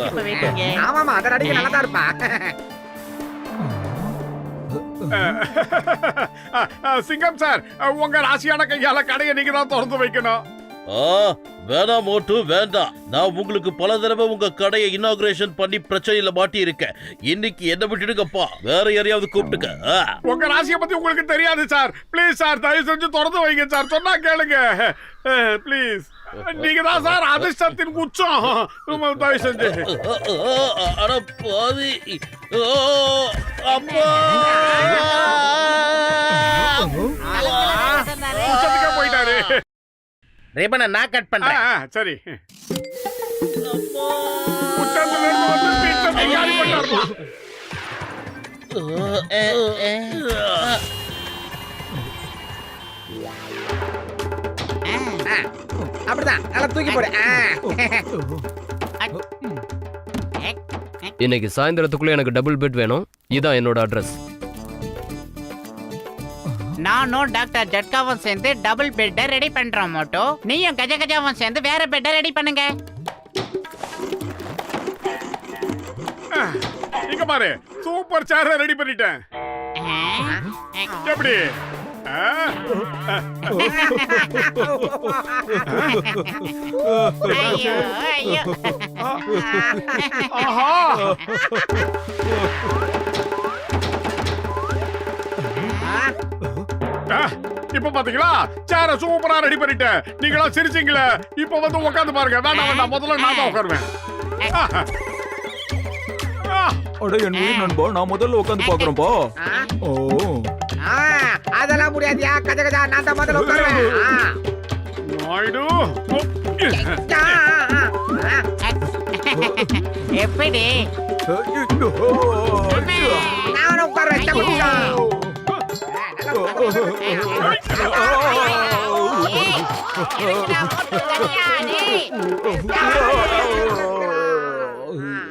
இப்ப வெயிட்டிங்க. ஆமாமா அத நடிக்க நல்லா தான் இருப்பா. சிங்கம் சார், உங்க ராசியான கையால கடையை நீங்க தான் திறந்து வைக்கணும். வேணாம் மோட்டு வேண்டாம். நான் உங்களுக்கு பல தடவை உங்க கடையை இனாகுரேஷன் பண்ணி பிரச்சனையில மாட்டி இருக்கேன். இன்னைக்கு என்ன விட்டுடுங்கப்பா, வேற யாரையாவது கூப்பிட்டுக்க. உங்க ராசியை பத்தி உங்களுக்கு தெரியாது சார். ப்ளீஸ் சார், தயவு செஞ்சு திறந்து வைங்க சார். சொன்னா கேளுங்க ப்ளீஸ். நீங்க தான் சார் அதிர்ஷ்டத்தின் உச்சம். தயவு செஞ்சு. அட பாவி. அப்பா உச்சத்துக்கே போயிட்டாரு. ரிப்பனை நான் கட் பண்றேன். சரி. உச்சத்துல இருந்து வந்து பீட்சா தயாரி பண்ணாருமா. அப்படிதான் நல்லா தூக்கி போடு. இன்னைக்கு சாயந்தரத்துக்குள்ள எனக்கு டபுள் பெட் வேணும். இதான் என்னோட அட்ரஸ். நானும் டாக்டர் ஜட்காவும் சேர்ந்து டபுள் பெட்டை ரெடி பண்றோம் மோட்டோ. நீயும் கஜகஜாவும் சேர்ந்து வேற பெட்டை ரெடி பண்ணுங்க. இங்க பாரு, சூப்பர் சேர் ரெடி பண்ணிட்டேன். எப்படி? ஐயோ ஐயோ. ஆஹா. இப்ப பாத்தீங்களா, சேர சூப்பரா ரெடி பண்ணிட்டேன். நீங்களா சிரிச்சீங்களே, இப்ப வந்து உட்காந்து பாருங்க. வேண்டாம் வேண்டாம், முதல்ல நான் தான் உட்காருவேன். அட என் உயிர் நண்பா, நான் முதல்ல உட்காந்து பாக்குறேன்பா. ஓ அதெல்லாம் முடியாதியா கஜகஜா, நான் தான் முதல்ல உட்காருவேன். நாயுடு. எப்படி நானும் உட்காருவேன்.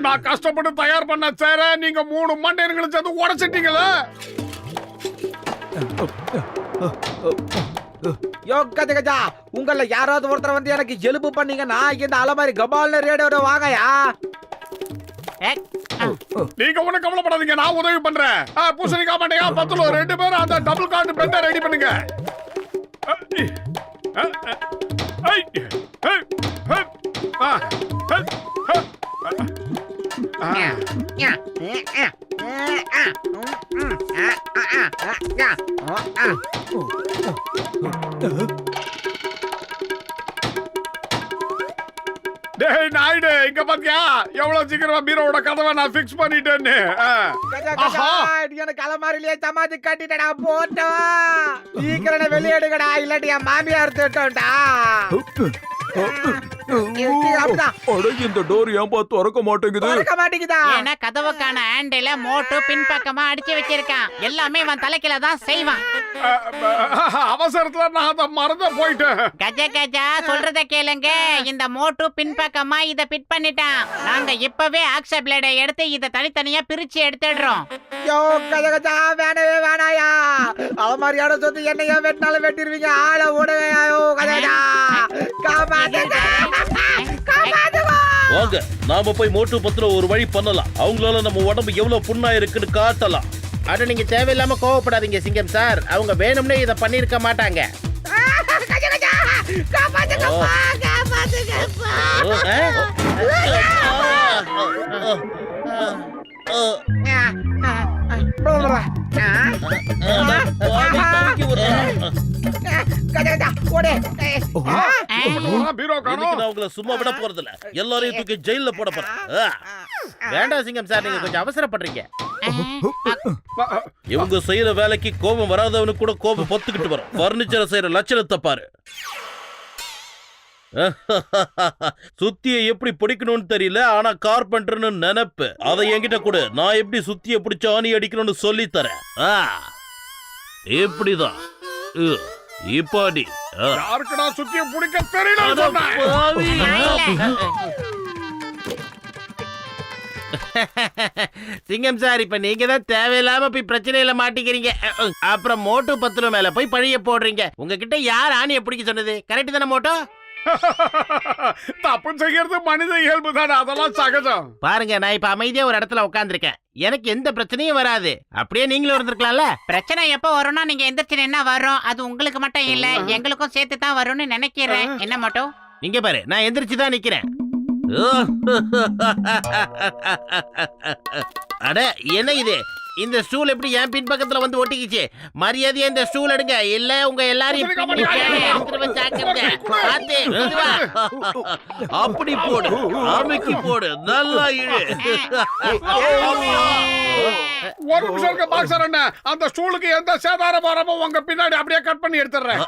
நான் கஷ்டப்பட்டு தயார் பண்ண சேர நீங்க 3 மண்டையர்களும் சேர்ந்து உடைச்சிட்டீங்களே. யோ கஜகஜா, உங்கள யாராவது ஒருத்தர் வந்து எனக்கு எலும்பு பண்ணீங்கன்னா இந்த அலமாரி கபால்னு ரேடியோட வாங்கயா. நீங்க ஒண்ணு கவலைப்படாதீங்க, நான் உதவி பண்றேன். பூசணிக்காய் மண்டையா பத்துல 2 பேரும் அந்த டபுள் கார்டு பெட்டை ரெடி பண்ணுங்க. டேய் நாயுடு, இங்க பாத்தியா எவ்வளவு சீக்கிரமா பீரோட கதவை நான் ஃபிக்ஸ் பண்ணிட்டேன்னு. எனக்கு அலமாரிலேயே சமாதி கட்டிட்டடா போட்டோ. சீக்கிரம் வெளியேடுங்கடா, இல்லாட்டி என் மாமியார் திட்டோம்டா. இந்த டோர் ஏன்பா திறக்க மாட்டேங்குது? ஏன்னா கதவுக்கான ஹேண்டில மோட்டு பின்பக்கமா அடிச்சு வச்சிருக்கான். எல்லாமே இவன் தலைக்கில தான் செய்வான். அவசரத்துல நான் அதை மறந்து போயிட்டேன். கஜகஜா சொல்றத கேளுங்க. இந்த மோட்டு பின்பக்கமா இத பிட் பண்ணிட்டான். நாங்க இப்பவே ஆக்ஸ பிளேடை எடுத்து இத தனித்தனியா பிரிச்சு எடுத்துடுறோம். யோ கஜகஜா, வேணவே வேணாயா. அலமாரியோட சொத்து என்னையா வெட்டினாலும் வெட்டிருவீங்க. ஆள ஓடுவையாயோ கஜகஜா, காப்பாத்துங்க. வாங்க, நாம போய் மோட்டு பத்திர ஒரு வழி பண்ணலாம். அவங்களால நம்ம உடம்பு எவ்வளவு புண்ணா இருக்குன்னு காட்டலாம். அட நீங்க தேவையில்லாம கோவப்படாதீங்க சிங்கம் சார். அவங்க வேணும்னே இத பண்ணிருக்க மாட்டாங்க. சும்மா விட போறதில்ல, எல்லாரையும் தூக்கி ஜெயில போட போறேன். வேண்டாம் சிங்கம் சார், நீங்க கொஞ்சம் அவசரப்படுறீங்க. இவங்க செய்யற வேலைக்கு கோபம் வராதவனுக்கு கூட கோபம் பொத்துக்கிட்டு வரும். பர்னிச்சரை செய்யற லட்சணத்தை பாரு. சுத்திய எப்படி பிடிக்கணும்னு தெரியல, ஆனா கார்பெண்டர்னு நினைப்பு. அதை என்கிட்ட கொடு, நான் எப்படி சுத்திய பிடிச்ச ஆணி அடிக்கணும்னு சொல்லி தரேன். இப்படிதான் இப்பாடி. யாருக்குடா சுத்திய பிடிக்க தெரியல? சிங்கம் சார், இப்ப நீங்க தான் தேவையில்லாம போய் பிரச்சனையில மாட்டிக்கிறீங்க. அப்புறம் மோட்டு பத்திரம் மேல போய் பழிய போடுறீங்க. உங்ககிட்ட யார் ஆணியை பிடிக்க சொன்னது? கரெக்ட் தானே மோட்டோ? தப்பு செய்யறது மனித இயல்பு தானே, அதெல்லாம் சகஜம். பாருங்க, நான் இப்ப அமைதியா ஒரு இடத்துல உட்கார்ந்திருக்கேன். எனக்கு எந்த பிரச்சனையும் வராது. அப்படியே நீங்களும் இருந்திருக்கலாம்ல. பிரச்சனை எப்போ வரும்னா நீங்க எந்திரிச்சு என்ன வரும், அது உங்களுக்கு மட்டும் இல்ல எங்களுக்கும் சேர்த்து தான் வரும்னு நினைக்கிறேன். என்ன மட்டும் இங்க பாரு, நான் எந்திரிச்சு தான் நிக்கிறேன். அட என்ன இது, இந்த ஸ்டூல் எப்படி என் பின் பக்கத்துல வந்து ஒட்டிக்கிச்சு? மரியாதையா இந்த ஸ்டூல் எடுங்க, இல்ல உங்க எல்லாரையும் அப்படி போடு, அமைக்கி போடு, நல்லா இழு. ஒரு நிமிஷம் இருக்க பாக்ஸர் அண்ணா, அந்த ஸ்டூலுக்கு எந்த சேதாரம் வராம உங்க பின்னாடி அப்படியே கட் பண்ணி எடுத்துறேன்.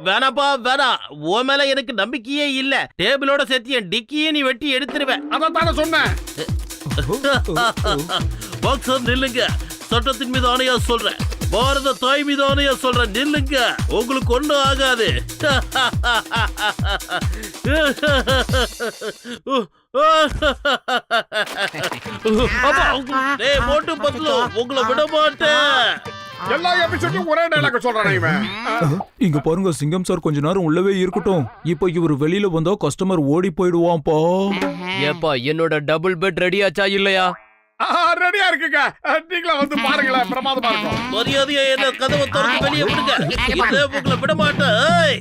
வேணாப்பா வேணா, உன் மேல எனக்கு நம்பிக்கையே இல்ல. டேபிளோட சேர்த்து என் டிக்கியே நீ வெட்டி எடுத்துருவேன். அதானே சொன்னேன். பாக்ஸர் நில்லுங்க, சட்டத்தின் மீது ஆணையா சொல்றேன், பாரத தாய் மீது ஆணையா சொல்றேன், நில்லுங்க, உங்களுக்கு ஒண்ணும் ஆகாது. டேய் மோட்டு பத்லு, உங்களை விட மாட்டேன். எல்லா எபிசோடும் ஒரே டைலாக் சொல்றானே இவன். இங்க பாருங்க சிங்கம் சார், கொஞ்ச நேரம் உள்ளவே இருக்கட்டும். இப்போ இவர் வெளியில வந்தா கஸ்டமர் ஓடி போயிடுவான்ப்பா. ஏப்பா என்னோட டபுள் பெட் ரெடி ஆச்சா இல்லையா? ரெடியா இருக்குங்க, நீங்களா வந்து பாருங்களேன், பிரமாதமா இருக்கும். மரியாதையா என்ன கதவை திறந்து வெளியே விடுங்க, இல்ல உங்களை விட மாட்டேன். ஏய்.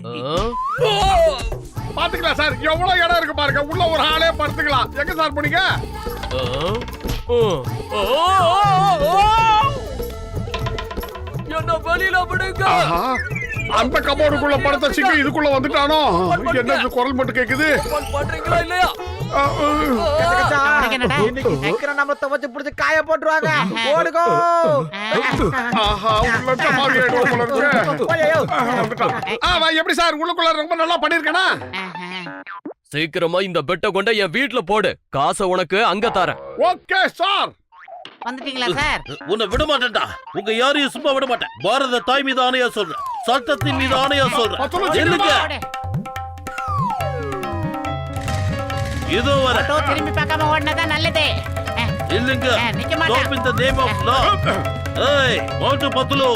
பாத்துக்கலாம் சார், எவ்வளவு இடம் இருக்கு பாருங்க, உள்ள ஒரு ஆளே படுத்துக்கலாம். எங்க சார் போனீங்க? என்ன வெளியில விடுங்க. அந்த கபோர்டுக்குள்ள படுத்த சிங்க இதுக்குள்ள வந்துட்டானோ? என்ன குரல் மட்டும் கேக்குது? பண்றீங்களா இல்லையா? இன்னைக்கு சீக்கிரம் நம்ம துவச்சு புடிச்சு காய போட்டுருவாங்க. ஓடுகோ. உள்ள மாதிரி ஆயிடும் போல இருக்கு. எப்படி சார் உள்ளுக்குள்ள ரொம்ப நல்லா பண்ணிருக்கேனா? சீக்கிரமா இந்த பெட்டை கொண்ட என் வீட்டுல போடு, காசை உனக்கு அங்க தரேன். Okay sir. வந்துட்டீங்களா சார்? உன்னை விட மாட்டேன்டா, உங்க யாரையும் சும்மா விட மாட்டேன். பாரத தாய் மீது ஆணையா சொல்றேன், சட்டத்தின் மீது ஆணையா சொல்றேன், நில்லுங்க. இதோ வர, திரும்பி பார்க்காம ஓடினதான் நல்லது. இல்லங்க, நிக்க மாட்டேன். stop in the name of law. ஏய் மோட்டு பத்லு,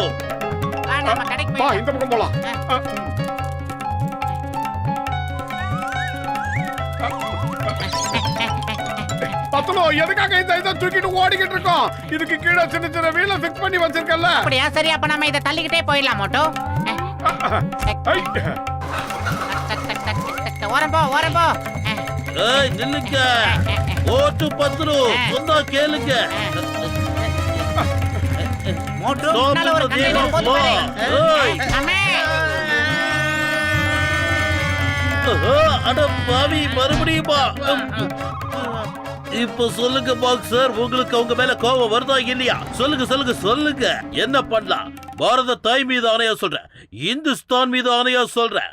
வா நம்ம கடைக்கு வா போய் இந்த பக்கம் போலாம். பத்லு, எதுக்காக இந்த இதை தூக்கிட்டு ஓடிக்கிட்டு இருக்கோம்? இதுக்கு கீழே சின்ன சின்ன வீல ஃபிக்ஸ் பண்ணி வச்சிருக்கல. அப்படியா? சரி, அப்ப நம்ம இதை தள்ளிக்கிட்டே போயிடலாம். மோட்டோ ஓரம் போ, ஓரம் போ. ஏய் நில்லுங்க, மோட்டு பத்லு சொன்னா கேளுங்க. மோட்டோ Stop முன்னால in ஒரு the name கண்டையில of போட்டு law. பாரு. ஏய். அம்மே. அட பாவி, மறுபடியும் பா. இப்ப சொல்லுங்க பாக்ஸர், உங்களுக்கு அவங்க மேல கோபம் வருதா இல்லையா? சொல்லுங்க சொல்லுங்க சொல்லுங்க, என்ன பண்ணலாம்? பாரத தாய் மீது ஆணையா சொல்றேன், இந்துஸ்தான் மீது ஆணையா சொல்றேன்.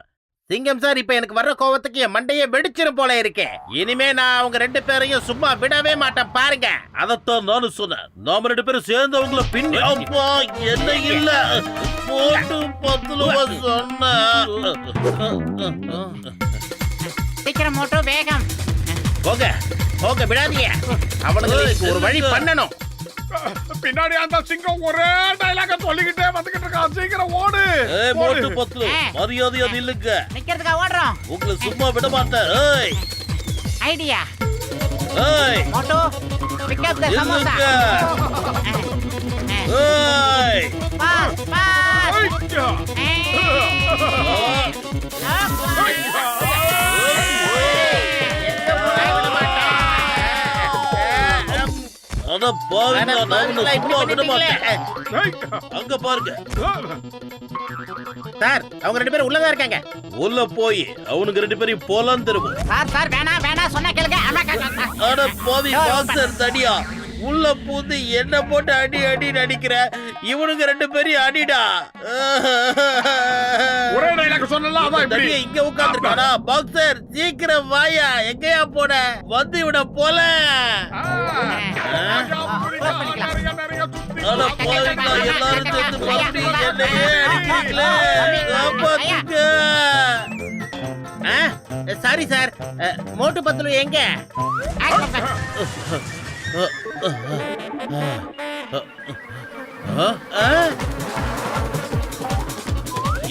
சிங்கம் சார், இப்ப எனக்கு வர்ற கோவத்துக்கு என் மண்டையே வெடிச்சிரும் போல இருக்கு. இனிமே நான் அவங்க ரெண்டு பேரையும் சும்மா விடவே மாட்டேன், பாருங்க. அதத்தான் நானும் சொன்னேன், நாம ரெண்டு பேரும் சேர்ந்து அவங்கள பின்னி. அப்பா என்ன இல்ல, போட்டு பத்துலுவ சொன்ன. சீக்கிரம் மோட்டோ, வேகம். போக போக விடாதீங்க, அவனுக்கு ஒரு வழி பண்ணணும். பின்னாடி அந்த சிங்கம் ஒரே டைலாக சொல்லிக்கிட்டே வந்துகிட்டு இருக்கான். சீக்கிரம் ஓடு. ஏய் மோட்டு பத்லு, மரியாதையா நில்லுங்க, நிக்கிறதுக்கா ஓடுறோம்? உங்களை சும்மா விட மாட்டேன். ஏய் ஐடியா. ஏய் Moto, pick up the samosa. ஏய் Pass, pass. ஐயா. அட பாவி, நான் உன்னை சும்மா விட மாட்டேன். ஐயா. அங்க பாருங்க, சார் அவங்க ரெண்டு பேரும் உள்ளதா இருக்காங்க. உள்ள போய் அவனுக்கு ரெண்டு பேரையும் போலாம் தருவோம். சார் சார், வேணாம் வேணாம் சொன்னா கேளுங்க. அட பாவி பாக்ஸர் தடியா, உள்ள பூந்து என்ன போட்டு அடி அடி நடிக்கிற, இவனுங்க ரெண்டு பேரையும் அடிடா. ஒரே டைலாக் சொன்னல, அதான் இப்படி. தடியா இங்க உட்கார்ந்திருக்கானா? பாக்ஸர் சீக்கிரம் வாயா, எங்கயா போன? வந்து இவன போல. அட பாவிங்களா, எல்லாரும் சேர்ந்து மறுபடியும் என்னையே அடிக்கிறீங்களே, காப்பாத்துங்க. சாரி சார், மோட்டு பத்லு எங்க?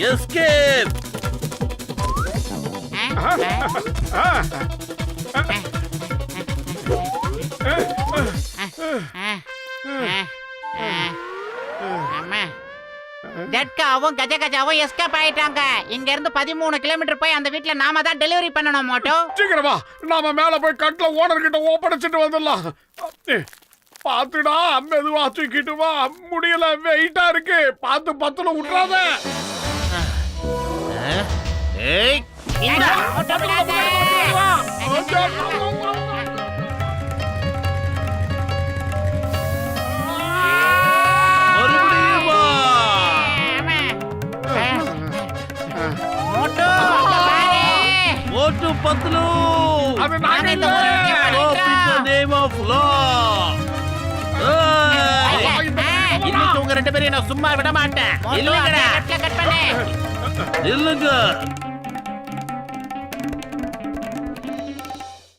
எஸ்கேப். ஜட்காவும் கஜகஜாவும் எஸ்கேப் ஆயிட்டாங்க. இங்க இருந்து 13 கிலோமீட்டர் போய் அந்த வீட்ல நாம தான் டெலிவரி பண்ணணும் மோட்டோ. சீக்கிரமா நாம மேல போய் கட்ல ஓனர் கிட்ட ஒப்படைச்சிட்டு வந்துடலாம். பாத்துடா, மெதுவா தூக்கிட்டு வா. முடியல, வெயிட்டா இருக்கு. பார்த்து பத்துல விட்டுறாத. ஏய் ஏண்டா, மோட்டோ விடாத. மறுபடியும் வா. மோட்டோ அங்க பாரு. மோட்டு பத்லு. அது நாங்க இந்த இல்ல. ஊரை விட்டு Stop in the name of law. ஏய், இன்னைக்கு உங்க ரெண்டு பேரையும் நான் சும்மா விட மாட்டேன். மோட்டோ இல்லங்கடா. கட் பண்ணு. நில்லுங்க.